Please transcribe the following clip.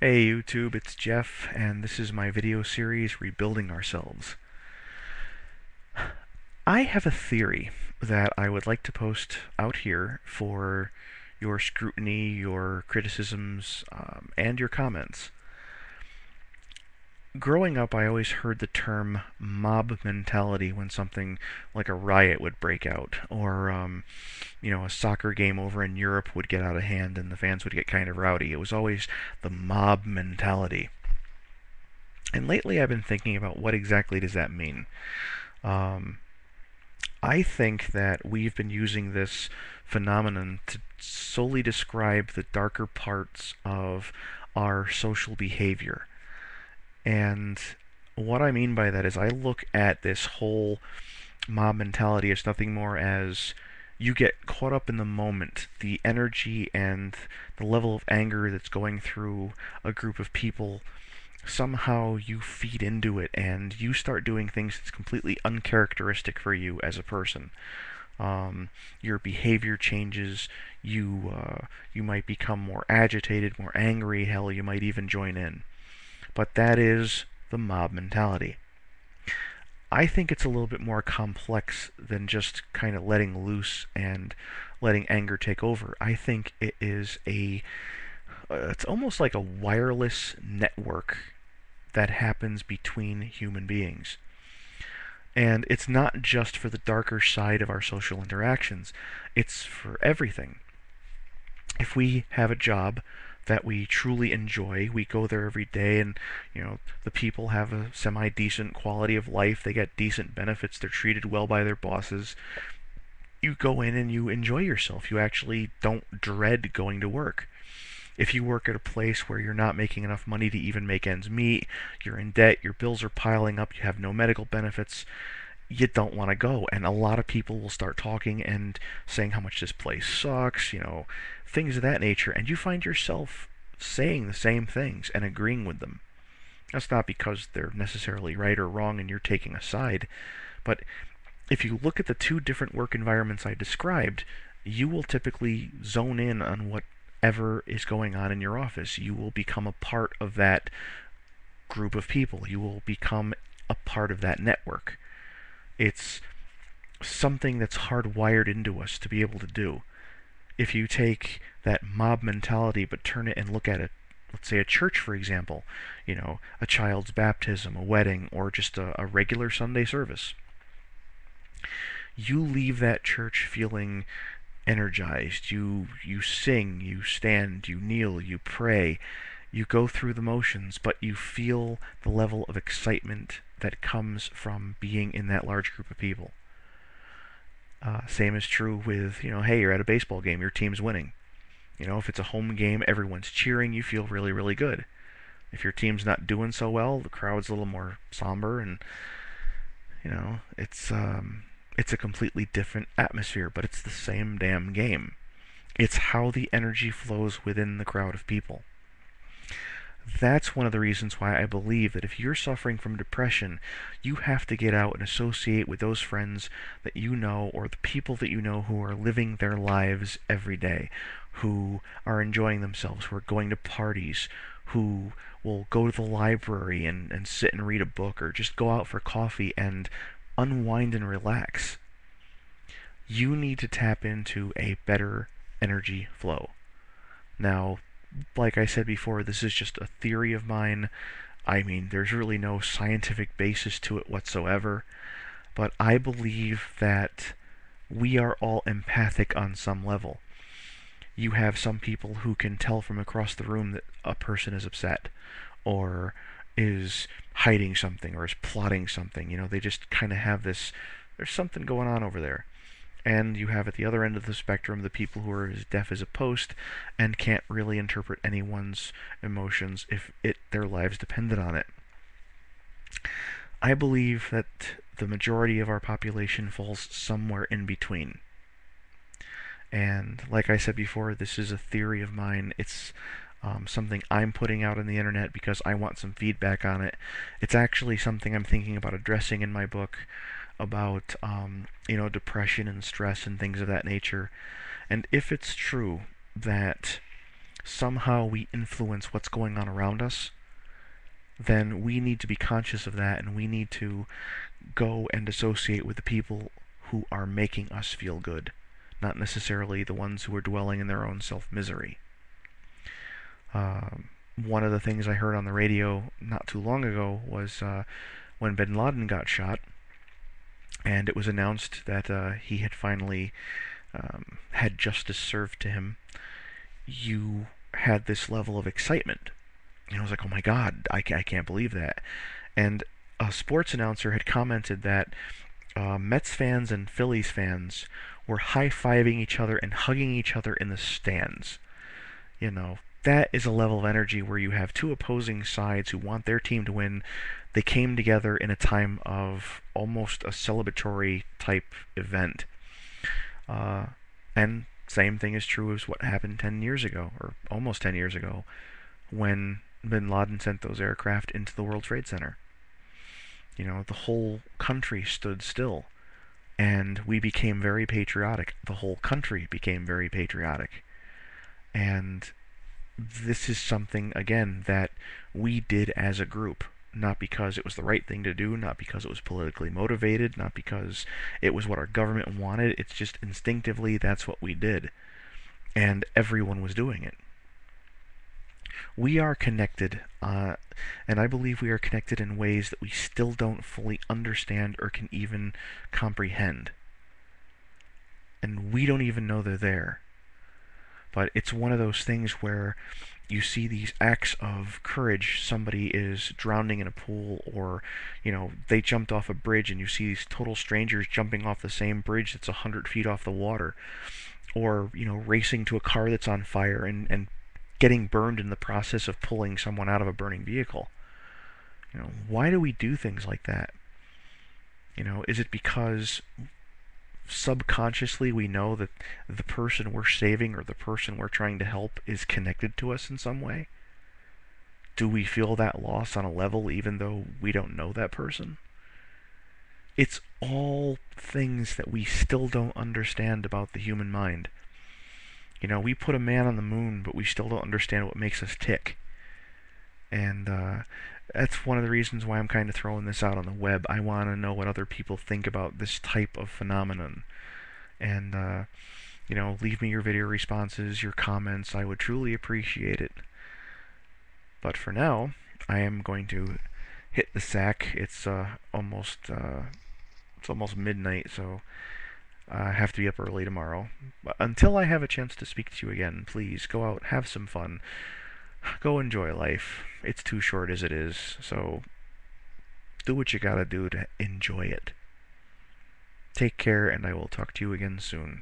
Hey YouTube, it's Jeff, and this is my video series, Rebuilding Ourselves. I have a theory that I would like to post out here for your scrutiny, your criticisms, and your comments. Growing up, I always heard the term mob mentality when something like a riot would break out, or a soccer game over in Europe would get out of hand and the fans would get kind of rowdy. It was always the mob mentality. And lately I've been thinking about what exactly does that mean. Um, I think that we've been using this phenomenon to solely describe the darker parts of our social behavior. And what I mean by that is I look at this whole mob mentality as nothing more as you get caught up in the moment, the energy and the level of anger that's going through a group of people. Somehow you feed into it and you start doing things that's completely uncharacteristic for you as a person. Your behavior changes. You might become more agitated, more angry. Hell, you might even join in. But that is the mob mentality. I think it's a little bit more complex than just kind of letting loose and letting anger take over. I think it is it's almost like a wireless network that happens between human beings. And it's not just for the darker side of our social interactions, it's for everything. If we have a job that we truly enjoy, we go there every day, and the people have a semi-decent quality of life, they get decent benefits, they're treated well by their bosses. You go in and you enjoy yourself. You actually don't dread going to work. If you work at a place where you're not making enough money to even make ends meet, you're in debt, your bills are piling up, you have no medical benefits, you don't want to go. And a lot of people will start talking and saying how much this place sucks, things of that nature, and you find yourself saying the same things and agreeing with them. That's not because they're necessarily right or wrong and you're taking a side, but if you look at the two different work environments I described, you will typically zone in on whatever is going on in your office. You will become a part of that group of people. You will become a part of that network. It's something that's hardwired into us to be able to do. If you take that mob mentality but turn it and look at it, let's say a church, for example, a child's baptism, a wedding, or just a regular Sunday service, you leave that church feeling energized. You sing, you stand, you kneel, you pray, you go through the motions, but you feel the level of excitement that comes from being in that large group of people. Same is true with, hey, you're at a baseball game, your team's winning. If it's a home game, everyone's cheering, you feel really, really good. If your team's not doing so well, the crowd's a little more somber, and it's a completely different atmosphere, but it's the same damn game. It's how the energy flows within the crowd of people. That's one of the reasons why I believe that if you're suffering from depression, you have to get out and associate with those friends that you know or the people that you know who are living their lives every day, who are enjoying themselves, who are going to parties, who will go to the library and sit and read a book or just go out for coffee and unwind and relax. You need to tap into a better energy flow. Now, like I said before, this is just a theory of mine. I mean, there's really no scientific basis to it whatsoever, but I believe that we are all empathic on some level. You have some people who can tell from across the room that a person is upset, or is hiding something, or is plotting something. They just kind of have this, there's something going on over there. And you have at the other end of the spectrum the people who are as deaf as a post and can't really interpret anyone's emotions if their lives depended on it. I believe that the majority of our population falls somewhere in between. And like I said before, this is a theory of mine. It's something I'm putting out on the internet because I want some feedback on it. It's actually something I'm thinking about addressing in my book about depression and stress and things of that nature. And if it's true that somehow we influence what's going on around us, then we need to be conscious of that, and we need to go and associate with the people who are making us feel good, not necessarily the ones who are dwelling in their own self-misery. One of the things I heard on the radio not too long ago was when bin Laden got shot, and it was announced that he had finally had justice served to him. You had this level of excitement. And I was like, oh my God, I can't believe that. And a sports announcer had commented that Mets fans and Phillies fans were high-fiving each other and hugging each other in the stands. You know, that is a level of energy where you have two opposing sides who want their team to win. They came together in a time of almost a celebratory type event. And same thing is true as what happened 10 years ago, or almost 10 years ago, when bin Laden sent those aircraft into the World Trade Center. You know, the whole country stood still, and we became very patriotic. The whole country became very patriotic. And this is something, again, that we did as a group. Not because it was the right thing to do, not because it was politically motivated, not because it was what our government wanted. It's just instinctively that's what we did. And everyone was doing it. We are connected, and I believe we are connected in ways that we still don't fully understand or can even comprehend. And we don't even know they're there. But it's one of those things where you see these acts of courage. Somebody is drowning in a pool, or, you know, they jumped off a bridge, and you see these total strangers jumping off the same bridge that's 100 feet off the water. Or, you know, racing to a car that's on fire and getting burned in the process of pulling someone out of a burning vehicle. You know, why do we do things like that? You know, is it because subconsciously we know that the person we're saving or the person we're trying to help is connected to us in some way? Do we feel that loss on a level even though we don't know that person? It's all things that we still don't understand about the human mind. You know, we put a man on the moon, but we still don't understand what makes us tick. And that's one of the reasons why I'm kind of throwing this out on the web. I want to know what other people think about this type of phenomenon. And, you know, leave me your video responses, your comments. I would truly appreciate it. But for now, I am going to hit the sack. It's almost midnight, so I have to be up early tomorrow. But until I have a chance to speak to you again, please go out, have some fun. Go enjoy life. It's too short as it is, so do what you gotta do to enjoy it. Take care, and I will talk to you again soon.